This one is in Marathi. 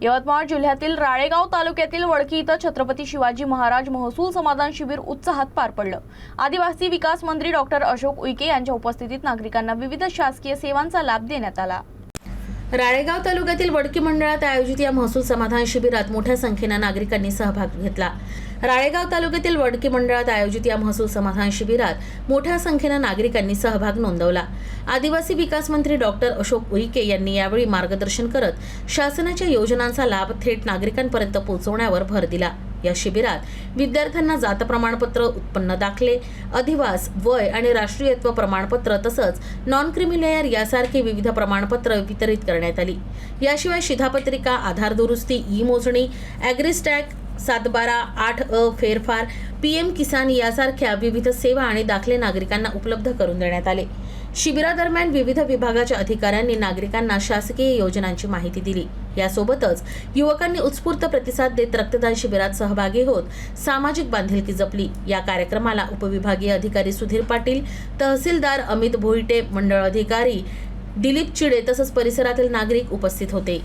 यवतमाळ जिल्ह्यातील राळेगाव तालुक्यातील वडकी इथं छत्रपती शिवाजी महाराज महसूल समाधान शिबिर उत्साहात पार पडलं। आदिवासी विकास मंत्री डॉक्टर अशोक उईके यांच्या उपस्थितीत नागरिकांना विविध शासकीय सेवांचा लाभ देण्यात आला। राळेगाव तालुक्यातील वडकी मंडळात आयोजित या महसूल समाधान शिबिरात मोठ्या संख्येने नागरिकांनी सहभाग घेतला। राळेगाव तालुक्यातील वडकी मंडळात आयोजित या महसूल समाधान शिबिरात मोठ्या संख्येने नागरिकांनी सहभाग नोंदवला। आदिवासी विकास मंत्री डॉक्टर अशोक उईके यांनी यावेळी मार्गदर्शन करत शासनाच्या योजनांचा लाभ थेट नागरिकांपर्यंत पोहोचवण्यावर भर दिला। या शिबिरात विद्यार्थ्यांना जात प्रमाणपत्र, उत्पन्न दाखले, अधिवास, वय आणि राष्ट्रीयत्व प्रमाणपत्र तसंच नॉन क्रिमी लेअर यासारखी विविध प्रमाणपत्र वितरित करण्यात आली। याशिवाय शिधापत्रिका, आधार दुरुस्ती, ई मोजणी, ॲग्रिस्टॅग 712-8 फेरफार, PM किसान यासारख्या विविध सेवा आणि दाखले नागरिकांना उपलब्ध करून देण्यात आले। शिबिरादरम्यान विविध विभागाच्या अधिकाऱ्यांनी नागरिकांना शासकीय योजनांची माहिती दिली। यासोबतच युवकांनी उत्स्फूर्त प्रतिसाद देत रक्तदान शिबिरात सहभागी होत सामाजिक बांधिलकी जपली। या कार्यक्रमाला उपविभागीय अधिकारी सुधीर पाटील, तहसीलदार अमित भोईटे, मंडळ अधिकारी दिलीप चिडे तसंच परिसरातील नागरिक उपस्थित होते।